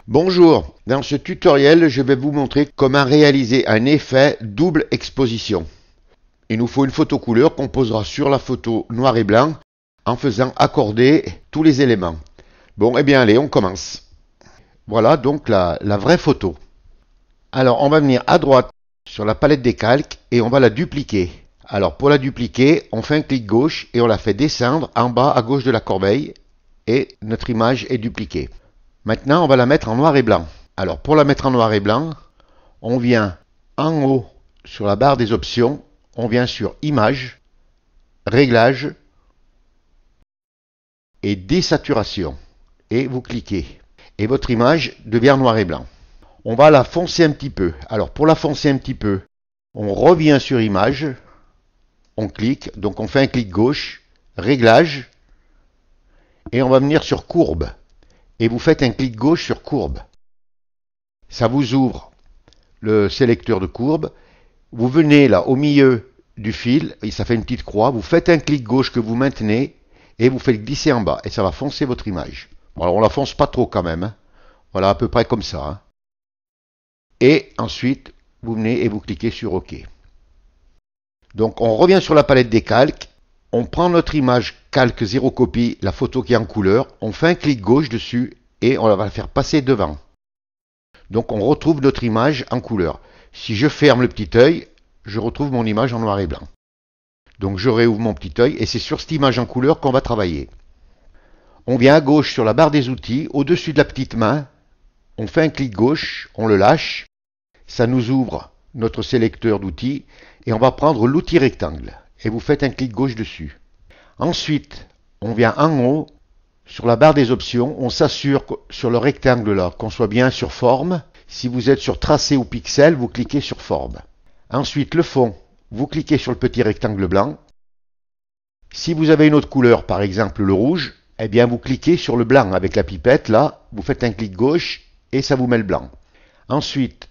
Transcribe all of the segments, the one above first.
Bonjour, dans ce tutoriel je vais vous montrer comment réaliser un effet double exposition. Il nous faut une photo couleur qu'on posera sur la photo noir et blanc en faisant accorder tous les éléments. Bon, eh bien allez, on commence. Voilà donc la vraie photo. Alors on va venir à droite sur la palette des calques et on va la dupliquer. Alors pour la dupliquer, on fait un clic gauche et on la fait descendre en bas à gauche de la corbeille et notre image est dupliquée. Maintenant, on va la mettre en noir et blanc. Alors, pour la mettre en noir et blanc, on vient en haut sur la barre des options, on vient sur Images, Réglages et Désaturation. Et vous cliquez. Et votre image devient noir et blanc. On va la foncer un petit peu. Alors, pour la foncer un petit peu, on revient sur Images, on clique, donc on fait un clic gauche, Réglages, et on va venir sur Courbe. Et vous faites un clic gauche sur Courbe. Ça vous ouvre le sélecteur de courbe. Vous venez là au milieu du fil, et ça fait une petite croix. Vous faites un clic gauche que vous maintenez et vous faites glisser en bas. Et ça va foncer votre image. Bon, alors on la fonce pas trop quand même. Hein. Voilà, à peu près comme ça. Hein. Et ensuite, vous venez et vous cliquez sur OK. Donc on revient sur la palette des calques. On prend notre image calque 0 copie, la photo qui est en couleur. On fait un clic gauche dessus et on va la faire passer devant. Donc on retrouve notre image en couleur. Si je ferme le petit œil, je retrouve mon image en noir et blanc. Donc je réouvre mon petit œil et c'est sur cette image en couleur qu'on va travailler. On vient à gauche sur la barre des outils, au-dessus de la petite main, on fait un clic gauche, on le lâche, ça nous ouvre notre sélecteur d'outils et on va prendre l'outil rectangle et vous faites un clic gauche dessus. Ensuite, on vient en haut, sur la barre des options, on s'assure sur le rectangle là qu'on soit bien sur forme. Si vous êtes sur tracé ou pixel, vous cliquez sur forme. Ensuite, le fond, vous cliquez sur le petit rectangle blanc. Si vous avez une autre couleur, par exemple le rouge, eh bien vous cliquez sur le blanc avec la pipette là, vous faites un clic gauche et ça vous met le blanc. Ensuite,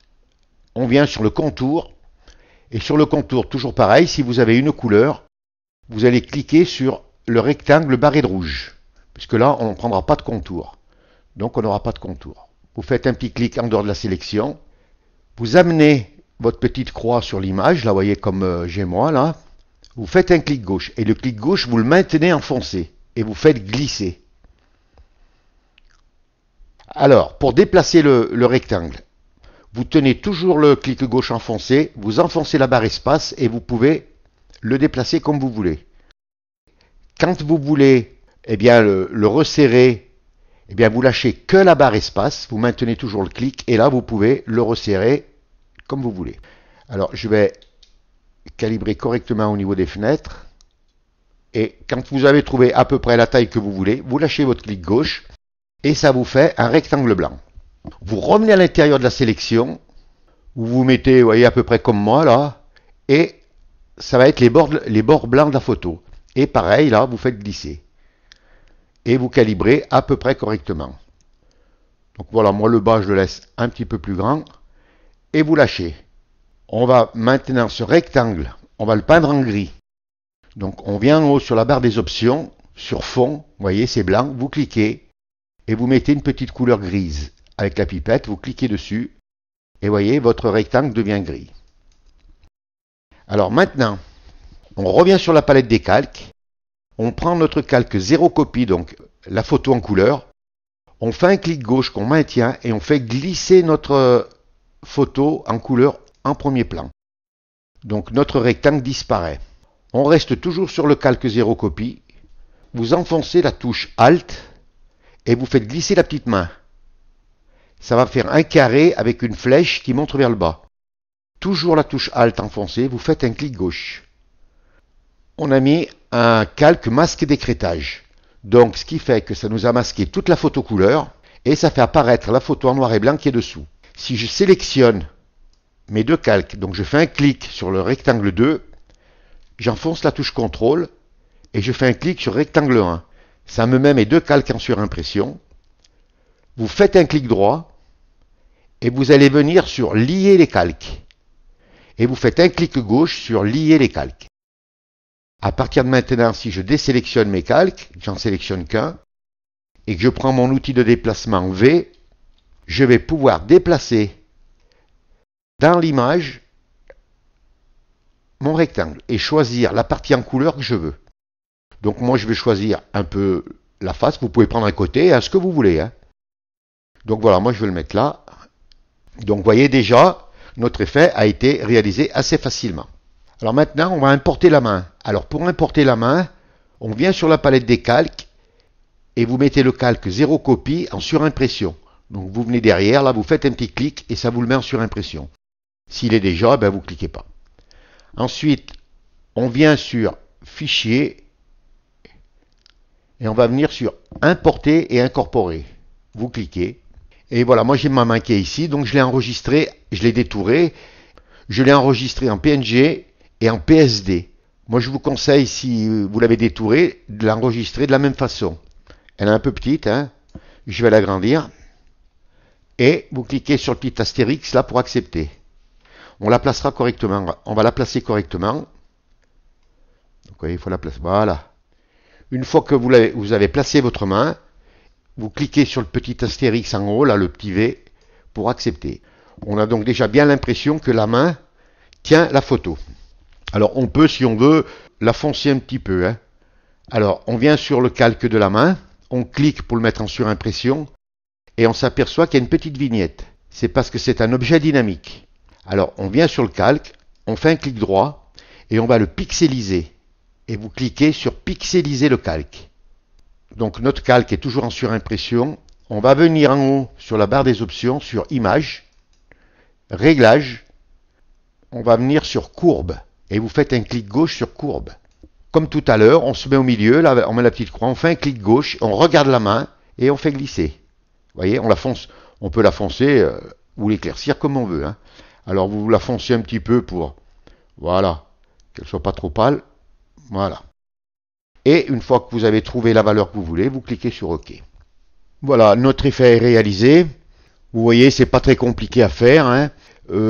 on vient sur le contour et sur le contour, toujours pareil, si vous avez une couleur, vous allez cliquer sur le rectangle barré de rouge. Puisque là, on ne prendra pas de contour. Donc, on n'aura pas de contour. Vous faites un petit clic en dehors de la sélection. Vous amenez votre petite croix sur l'image, là, vous voyez comme j'ai moi, là. Vous faites un clic gauche. Et le clic gauche, vous le maintenez enfoncé. Et vous faites glisser. Alors, pour déplacer le rectangle, vous tenez toujours le clic gauche enfoncé, vous enfoncez la barre espace et vous pouvez le déplacer comme vous voulez. Quand vous voulez eh bien, le resserrer, eh bien, vous lâchez que la barre espace, vous maintenez toujours le clic, et là, vous pouvez le resserrer comme vous voulez. Alors, je vais calibrer correctement au niveau des fenêtres, et quand vous avez trouvé à peu près la taille que vous voulez, vous lâchez votre clic gauche, et ça vous fait un rectangle blanc. Vous revenez à l'intérieur de la sélection, vous vous mettez, vous voyez, à peu près comme moi, là, et ça va être les bords blancs de la photo. Et pareil, là, vous faites glisser. Et vous calibrez à peu près correctement. Donc voilà, moi le bas je le laisse un petit peu plus grand et vous lâchez. On va maintenant ce rectangle, on va le peindre en gris. Donc on vient en haut sur la barre des options, sur fond, vous voyez c'est blanc, vous cliquez et vous mettez une petite couleur grise. Avec la pipette, vous cliquez dessus et vous voyez votre rectangle devient gris. Alors maintenant, on revient sur la palette des calques. On prend notre calque 0 copie, donc la photo en couleur. On fait un clic gauche qu'on maintient et on fait glisser notre photo en couleur en premier plan. Donc notre rectangle disparaît. On reste toujours sur le calque 0 copie. Vous enfoncez la touche Alt et vous faites glisser la petite main. Ça va faire un carré avec une flèche qui montre vers le bas. Toujours la touche Alt enfoncée, vous faites un clic gauche. On a mis un calque masque d'écrêtage. Donc, ce qui fait que ça nous a masqué toute la photo couleur et ça fait apparaître la photo en noir et blanc qui est dessous. Si je sélectionne mes deux calques, donc je fais un clic sur le rectangle 2, j'enfonce la touche CTRL et je fais un clic sur rectangle 1. Ça me met mes deux calques en surimpression. Vous faites un clic droit et vous allez venir sur lier les calques. Et vous faites un clic gauche sur lier les calques. À partir de maintenant, si je désélectionne mes calques, j'en sélectionne qu'un, et que je prends mon outil de déplacement V, je vais pouvoir déplacer dans l'image mon rectangle et choisir la partie en couleur que je veux. Donc moi je vais choisir un peu la face, vous pouvez prendre un côté, ce que vous voulez. Hein. Donc voilà, moi je vais le mettre là. Donc vous voyez déjà, notre effet a été réalisé assez facilement. Alors maintenant, on va importer la main. Alors pour importer la main, on vient sur la palette des calques et vous mettez le calque 0 copie en surimpression. Donc vous venez derrière, là vous faites un petit clic et ça vous le met en surimpression. S'il est déjà, ben vous ne cliquez pas. Ensuite, on vient sur Fichier et on va venir sur Importer et incorporer. Vous cliquez. Et voilà, moi j'ai ma main qui est ici, donc je l'ai enregistré, je l'ai détouré. Je l'ai enregistré en PNG et en PSD. Moi je vous conseille, si vous l'avez détouré, de l'enregistrer de la même façon. Elle est un peu petite, hein. Je vais l'agrandir. Et vous cliquez sur le petit astérix là pour accepter. On la placera correctement. On va la placer correctement. Donc, vous voyez, il faut la placer. Voilà. Une fois que vous avez placé votre main, vous cliquez sur le petit astérix en haut, là, le petit V, pour accepter. On a donc déjà bien l'impression que la main tient la photo. Alors, on peut, si on veut, la foncer un petit peu. Hein. Alors, on vient sur le calque de la main, on clique pour le mettre en surimpression, et on s'aperçoit qu'il y a une petite vignette. C'est parce que c'est un objet dynamique. Alors, on vient sur le calque, on fait un clic droit, et on va le pixeliser. Et vous cliquez sur pixeliser le calque. Donc, notre calque est toujours en surimpression. On va venir en haut sur la barre des options, sur Images, Réglages. On va venir sur Courbe. Et vous faites un clic gauche sur Courbe. Comme tout à l'heure, on se met au milieu, là, on met la petite croix, on fait un clic gauche, on regarde la main, et on fait glisser. Vous voyez, on la fonce. On peut la foncer ou l'éclaircir comme on veut. Hein. Alors, vous la foncez un petit peu pour, voilà, qu'elle soit pas trop pâle. Voilà. Et une fois que vous avez trouvé la valeur que vous voulez, vous cliquez sur OK. Voilà, notre effet est réalisé. Vous voyez, c'est pas très compliqué à faire. Hein.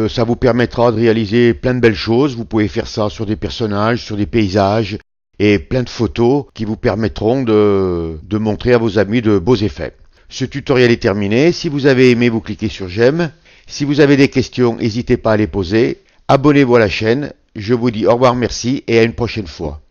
Ça vous permettra de réaliser plein de belles choses. Vous pouvez faire ça sur des personnages, sur des paysages et plein de photos qui vous permettront de montrer à vos amis de beaux effets. Ce tutoriel est terminé. Si vous avez aimé, vous cliquez sur j'aime. Si vous avez des questions, n'hésitez pas à les poser. Abonnez-vous à la chaîne. Je vous dis au revoir, merci et à une prochaine fois.